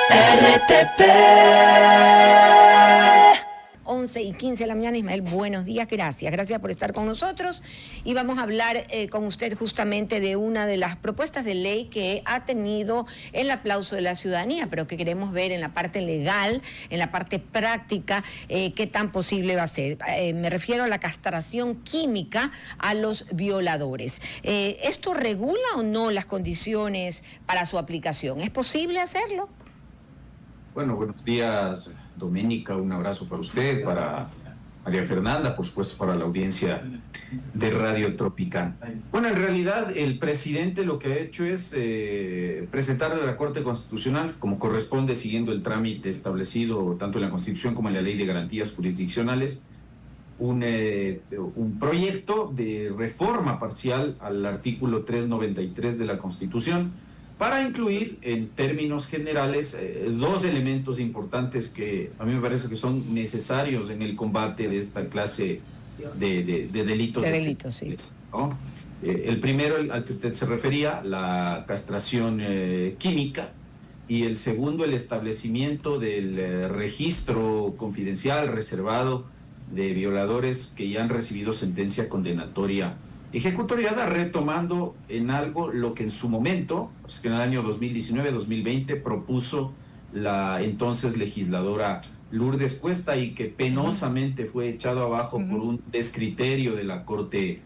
RTP. 11:15 de la mañana. Ismael, buenos días, gracias por estar con nosotros y vamos a hablar con usted justamente de una de las propuestas de ley que ha tenido el aplauso de la ciudadanía, pero que queremos ver en la parte legal, en la parte práctica, qué tan posible va a ser. Me refiero a la castración química a los violadores. ¿Esto regula o no las condiciones para su aplicación? ¿Es posible hacerlo? Bueno, buenos días, Doménica, un abrazo para usted, para María Fernanda, por supuesto para la audiencia de Radio Tropical. Bueno, en realidad el presidente lo que ha hecho es presentar a la Corte Constitucional, como corresponde, siguiendo el trámite establecido tanto en la Constitución como en la Ley de Garantías Jurisdiccionales, un proyecto de reforma parcial al artículo 393 de la Constitución, para incluir en términos generales dos elementos importantes que a mí me parece que son necesarios en el combate de esta clase de delitos. De delitos, sí. ¿No? El primero, al que usted se refería, la castración química, y el segundo, el establecimiento del registro confidencial reservado de violadores que ya han recibido sentencia condenatoria ejecutoriada, retomando en algo lo que en su momento, pues que en el año 2019-2020 propuso la entonces legisladora Lourdes Cuesta y que penosamente fue echado abajo por un descriterio de la Corte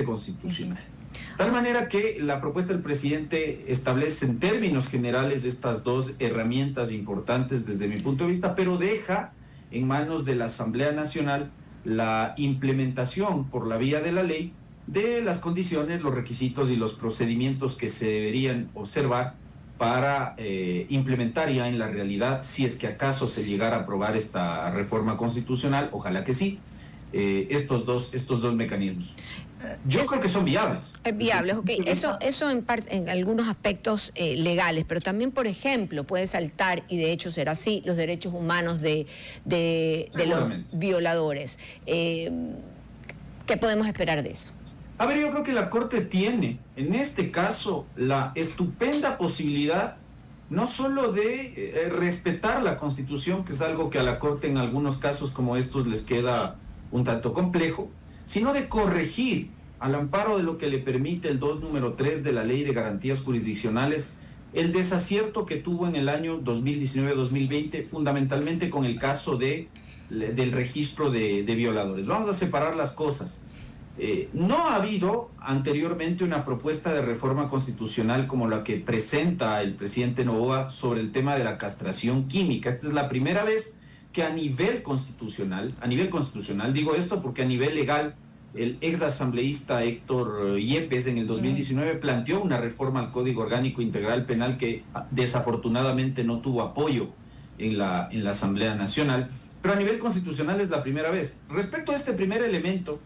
Constitucional. De tal manera que la propuesta del presidente establece en términos generales estas dos herramientas importantes desde mi punto de vista, pero deja en manos de la Asamblea Nacional la implementación por la vía de la ley de las condiciones, los requisitos y los procedimientos que se deberían observar para implementar ya en la realidad, si es que acaso se llegara a aprobar esta reforma constitucional, ojalá que sí, estos dos mecanismos. Yo creo que son viables. Viables, ok. Eso en algunos aspectos legales, pero también, por ejemplo, puede saltar, y de hecho será así, los derechos humanos de los violadores. ¿Qué podemos esperar de eso? A ver, yo creo que la Corte tiene, en este caso, la estupenda posibilidad no solo de respetar la Constitución, que es algo que a la Corte en algunos casos como estos les queda un tanto complejo, sino de corregir, al amparo de lo que le permite el 2 número 3 de la Ley de Garantías Jurisdiccionales, el desacierto que tuvo en el año 2019-2020, fundamentalmente con el caso del registro de violadores. Vamos a separar las cosas. No ha habido anteriormente una propuesta de reforma constitucional como la que presenta el presidente Noboa sobre el tema de la castración química. Esta es la primera vez que a nivel constitucional, digo esto porque a nivel legal, el ex asambleísta Héctor Yepes en el 2019 planteó una reforma al Código Orgánico Integral Penal que desafortunadamente no tuvo apoyo en la Asamblea Nacional, pero a nivel constitucional es la primera vez. Respecto a este primer elemento,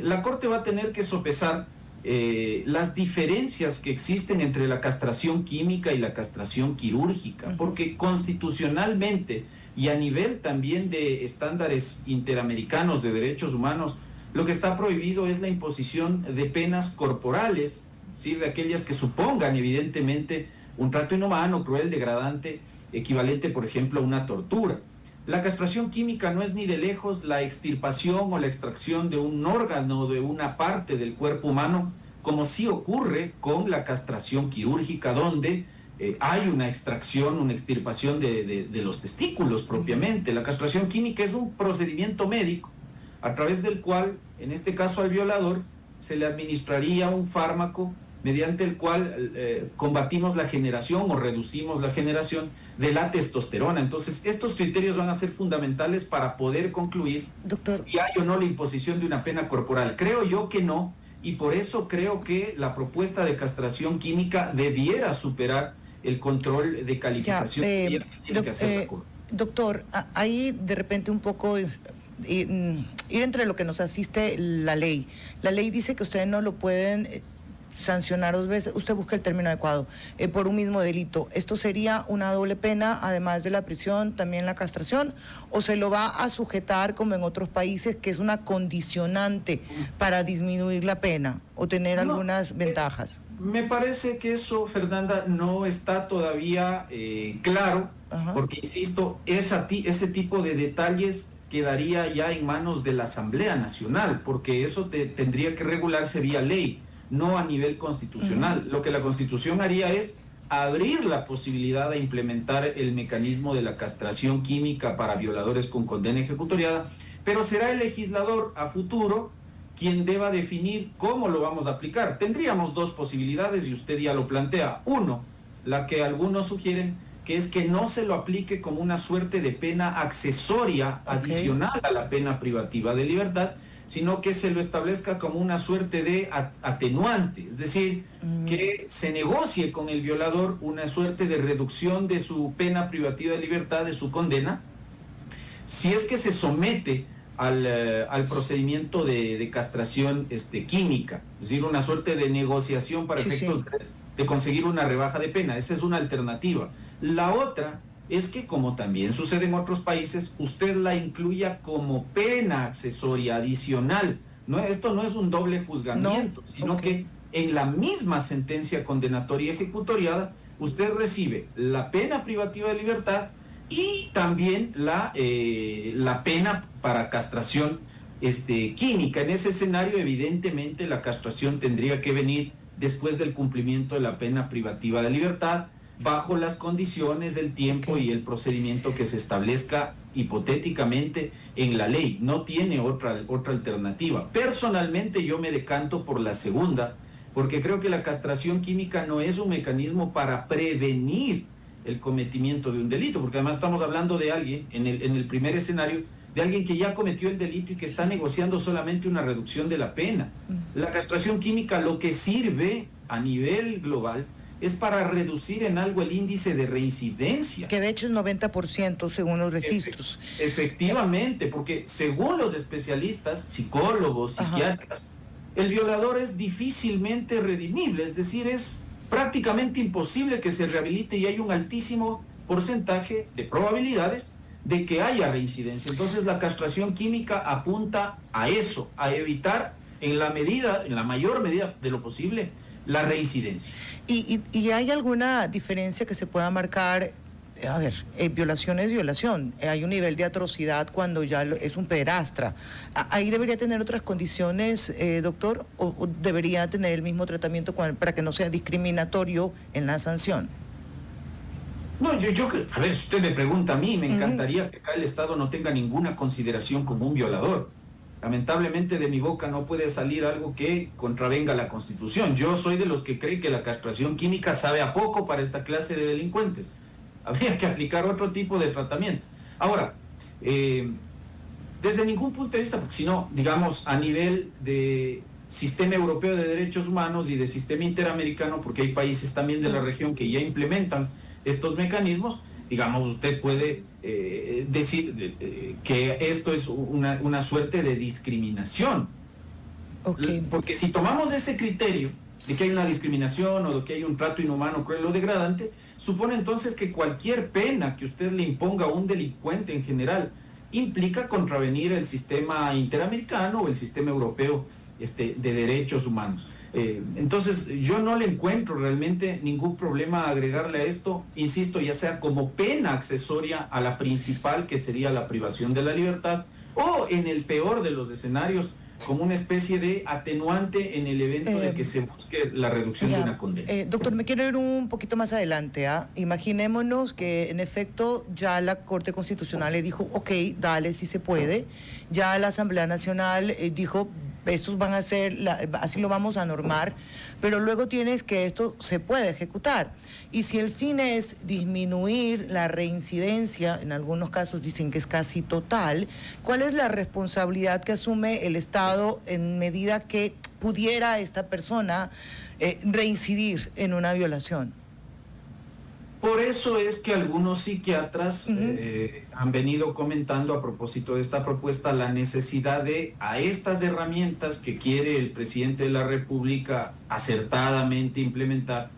la Corte va a tener que sopesar las diferencias que existen entre la castración química y la castración quirúrgica, porque constitucionalmente y a nivel también de estándares interamericanos de derechos humanos, lo que está prohibido es la imposición de penas corporales, ¿sí?, de aquellas que supongan evidentemente un trato inhumano, cruel, degradante, equivalente, por ejemplo, a una tortura. La castración química no es ni de lejos la extirpación o la extracción de un órgano, de una parte del cuerpo humano, como sí ocurre con la castración quirúrgica, donde hay una extracción, una extirpación de los testículos propiamente. La castración química es un procedimiento médico a través del cual, en este caso al violador, se le administraría un fármaco mediante el cual combatimos la generación o reducimos la generación de la testosterona. Entonces, estos criterios van a ser fundamentales para poder concluir, doctor, si hay o no la imposición de una pena corporal. Creo yo que no, y por eso creo que la propuesta de castración química debiera superar el control de calificación que tiene que hacer la Corte. Doctor, ahí de repente un poco ir entre lo que nos asiste la ley. La ley dice que ustedes no lo pueden sancionar 2 veces, usted busca el término adecuado, por un mismo delito, ¿esto sería una doble pena, además de la prisión, también la castración? ¿O se lo va a sujetar, como en otros países, que es una condicionante para disminuir la pena o tener algunas ventajas? Me parece que eso, Fernanda, no está todavía claro, porque, insisto, ese tipo de detalles quedaría ya en manos de la Asamblea Nacional, porque eso tendría que regularse vía ley, no a nivel constitucional. Lo que la Constitución haría es abrir la posibilidad de implementar el mecanismo de la castración química para violadores con condena ejecutoriada, pero será el legislador a futuro quien deba definir cómo lo vamos a aplicar. Tendríamos 2 posibilidades y usted ya lo plantea. Uno, la que algunos sugieren, que es que no se lo aplique como una suerte de pena accesoria adicional a la pena privativa de libertad, sino que se lo establezca como una suerte de atenuante, es decir, que se negocie con el violador una suerte de reducción de su pena privativa de libertad, de su condena, si es que se somete al procedimiento de castración química, es decir, una suerte de negociación para efectos de conseguir una rebaja de pena. Esa es una alternativa. La otra es que, como también sucede en otros países, usted la incluya como pena accesoria adicional. No, esto no es un doble juzgamiento, sino que en la misma sentencia condenatoria ejecutoriada, usted recibe la pena privativa de libertad y también la pena para castración química. En ese escenario, evidentemente, la castración tendría que venir después del cumplimiento de la pena privativa de libertad, bajo las condiciones, el tiempo y el procedimiento que se establezca hipotéticamente en la ley. No tiene otra alternativa. Personalmente yo me decanto por la segunda, porque creo que la castración química no es un mecanismo para prevenir el cometimiento de un delito, porque además estamos hablando de alguien, en el primer escenario, de alguien que ya cometió el delito y que está negociando solamente una reducción de la pena. La castración química lo que sirve a nivel global es para reducir en algo el índice de reincidencia. Que de hecho es 90% según los registros. Efectivamente, porque según los especialistas, psicólogos, psiquiatras, el violador es difícilmente redimible, es decir, es prácticamente imposible que se rehabilite y hay un altísimo porcentaje de probabilidades de que haya reincidencia. Entonces la castración química apunta a eso, a evitar en la mayor medida de lo posible, la reincidencia. ¿Y hay alguna diferencia que se pueda marcar? A ver, violación es violación. Hay un nivel de atrocidad cuando ya es un pederastra. ¿Ahí debería tener otras condiciones, doctor? ¿O debería tener el mismo tratamiento para que no sea discriminatorio en la sanción? No, yo creo, a ver, si usted me pregunta a mí, me encantaría que acá el Estado no tenga ninguna consideración como un violador. Lamentablemente de mi boca no puede salir algo que contravenga la Constitución. Yo soy de los que cree que la castración química sabe a poco para esta clase de delincuentes. Habría que aplicar otro tipo de tratamiento. Ahora, desde ningún punto de vista, porque si no, digamos, a nivel de sistema europeo de derechos humanos y de sistema interamericano, porque hay países también de la región que ya implementan estos mecanismos, digamos, usted puede decir que esto es una suerte de discriminación. Porque si tomamos ese criterio de que hay una discriminación o de que hay un trato inhumano, cruel o degradante, supone entonces que cualquier pena que usted le imponga a un delincuente en general implica contravenir el sistema interamericano o el sistema europeo de derechos humanos. Entonces yo no le encuentro realmente ningún problema a agregarle a esto, insisto, ya sea como pena accesoria a la principal, que sería la privación de la libertad, o en el peor de los escenarios, como una especie de atenuante en el evento de que se busque la reducción de una condena. Doctor, me quiero ir un poquito más adelante. Imaginémonos que en efecto ya la Corte Constitucional le dijo, ok, dale, sí se puede. Ya la Asamblea Nacional dijo, estos van a ser, así lo vamos a normar, pero luego tienes que esto se puede ejecutar. Y si el fin es disminuir la reincidencia, en algunos casos dicen que es casi total, ¿cuál es la responsabilidad que asume el Estado en medida que pudiera esta persona reincidir en una violación? Por eso es que algunos psiquiatras han venido comentando a propósito de esta propuesta la necesidad de, a estas herramientas que quiere el presidente de la República acertadamente implementar,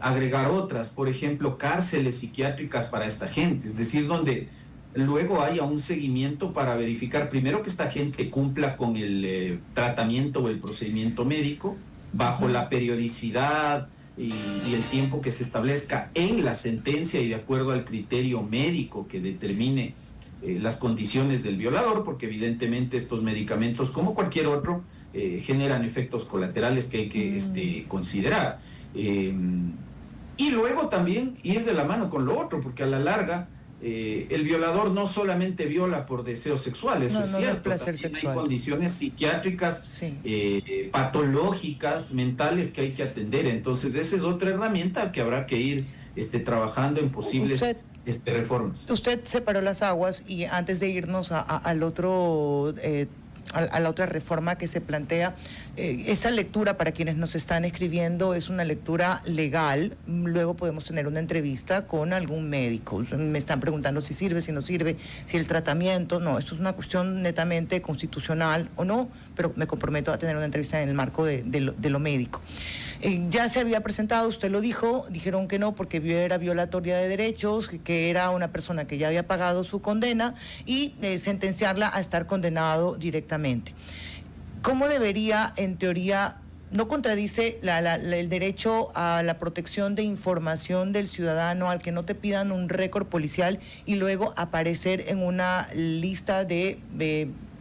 agregar otras, por ejemplo, cárceles psiquiátricas para esta gente, es decir, donde luego haya un seguimiento para verificar primero que esta gente cumpla con el tratamiento o el procedimiento médico bajo la periodicidad y el tiempo que se establezca en la sentencia y de acuerdo al criterio médico que determine las condiciones del violador, porque evidentemente estos medicamentos, como cualquier otro, generan efectos colaterales que hay que considerar. Y luego también ir de la mano con lo otro, porque a la larga el violador no solamente viola por deseo sexual, eso es cierto, placer sexual. hay condiciones psiquiátricas, patológicas, mentales que hay que atender. Entonces esa es otra herramienta que habrá que ir trabajando en posibles reformas. Usted separó las aguas y antes de irnos al otro... a la otra reforma que se plantea. Esa lectura, para quienes nos están escribiendo, es una lectura legal. Luego podemos tener una entrevista con algún médico. Me están preguntando si sirve, si no sirve, si el tratamiento. No, esto es una cuestión netamente constitucional o no, pero me comprometo a tener una entrevista en el marco de lo médico. Ya se había presentado, usted lo dijo, dijeron que no porque era violatoria de derechos, que era una persona que ya había pagado su condena y sentenciarla a estar condenado directamente. ¿Cómo debería, en teoría, no contradice el derecho a la protección de información del ciudadano al que no te pidan un récord policial y luego aparecer en una lista de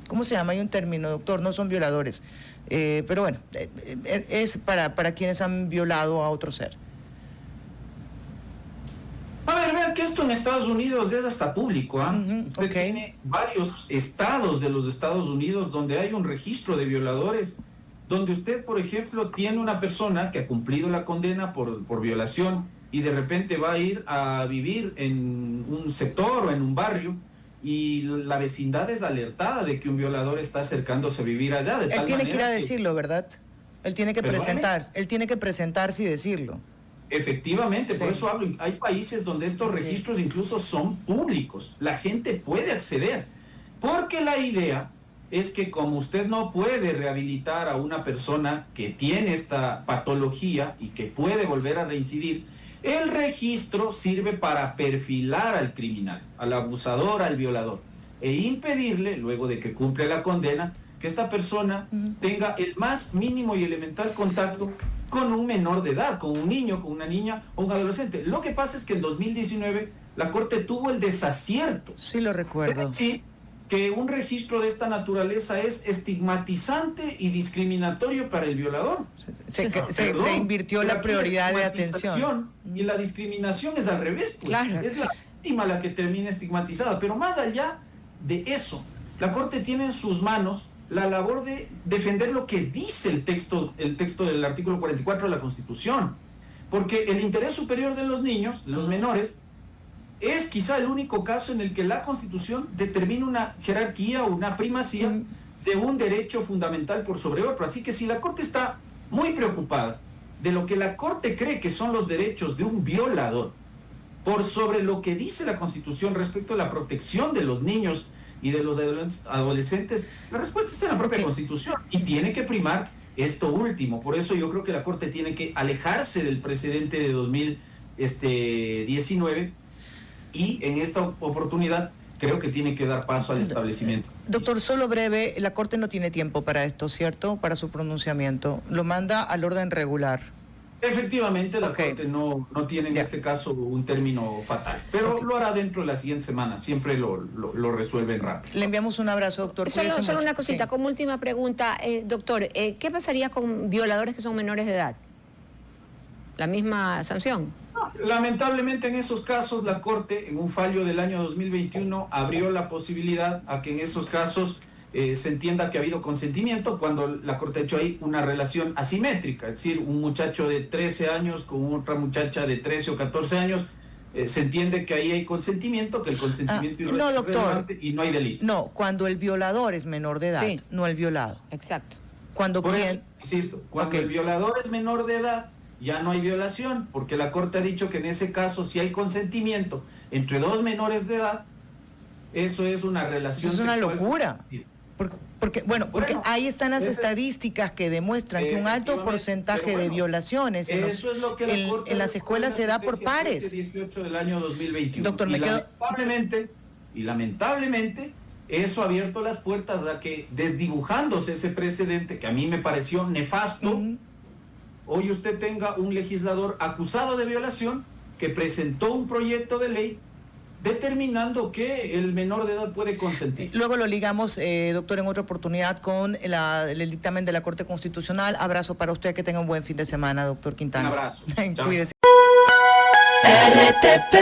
¿cómo se llama? Hay un término, doctor, no son violadores. Pero bueno, es para quienes han violado a otro ser. A ver, vean que esto en Estados Unidos es hasta público. Usted tiene varios estados de los Estados Unidos donde hay un registro de violadores, donde usted, por ejemplo, tiene una persona que ha cumplido la condena por violación y de repente va a ir a vivir en un sector o en un barrio y la vecindad es alertada de que un violador está acercándose a vivir allá. Él tiene que ir a decirlo, ¿verdad? Él tiene que presentarse y decirlo. Efectivamente, por eso hablo. Hay países donde estos registros incluso son públicos. La gente puede acceder. Porque la idea es que como usted no puede rehabilitar a una persona que tiene esta patología y que puede volver a reincidir, el registro sirve para perfilar al criminal, al abusador, al violador, e impedirle, luego de que cumple la condena, que esta persona tenga el más mínimo y elemental contacto con un menor de edad, con un niño, con una niña o un adolescente. Lo que pasa es que en 2019 la Corte tuvo el desacierto. Sí, lo recuerdo. Sí, que un registro de esta naturaleza es estigmatizante y discriminatorio para el violador. Se invirtió la prioridad de atención. Y la discriminación es al revés, pues. Claro. Es la víctima la que termina estigmatizada. Pero más allá de eso, la Corte tiene en sus manos la labor de defender lo que dice el texto del artículo 44 de la Constitución. Porque el interés superior de los niños, de los menores, es quizá el único caso en el que la Constitución determina una jerarquía o una primacía de un derecho fundamental por sobre otro. Así que si la Corte está muy preocupada de lo que la Corte cree que son los derechos de un violador, por sobre lo que dice la Constitución respecto a la protección de los niños y de los adolescentes, la respuesta está en la propia Constitución y tiene que primar esto último. Por eso yo creo que la Corte tiene que alejarse del precedente de 2019 y en esta oportunidad creo que tiene que dar paso al establecimiento. Doctor, solo breve, la Corte no tiene tiempo para esto, ¿cierto? Para su pronunciamiento. Lo manda al orden regular. Efectivamente, la Corte no tiene en este caso un término fatal, pero lo hará dentro de la siguiente semana, siempre lo resuelven rápido. Le enviamos un abrazo, doctor. Solo una cosita, como última pregunta, doctor, ¿qué pasaría con violadores que son menores de edad? ¿La misma sanción? Lamentablemente en esos casos la Corte, en un fallo del año 2021, abrió la posibilidad a que en esos casos se entienda que ha habido consentimiento cuando la Corte ha hecho ahí una relación asimétrica, es decir, un muchacho de 13 años con otra muchacha de 13 o 14 años, se entiende que ahí hay consentimiento, que el consentimiento es relevante y no hay delito. No, cuando el violador es menor de edad, no el violado. Exacto. Cuando Por eso, insisto, cuando el violador es menor de edad ya no hay violación, porque la Corte ha dicho que en ese caso, si hay consentimiento entre dos menores de edad, eso es una relación Eso es una sexual. locura. Porque ahí están las ese es- estadísticas que demuestran que un alto efectivamente, porcentaje pero de bueno, eso violaciones es lo que la Corte en las recomendó escuelas se da por sentencia pares. 1318 del año 2021. Doctor, me quedo- lamentablemente, eso ha abierto las puertas a que, desdibujándose ese precedente, que a mí me pareció nefasto, Ujú. hoy usted tenga un legislador acusado de violación que presentó un proyecto de ley determinando que el menor de edad puede consentir. Luego lo ligamos, doctor, en otra oportunidad con el dictamen de la Corte Constitucional. Abrazo para usted, que tenga un buen fin de semana, doctor Quintana. Un abrazo. Chao. Cuídese. RTP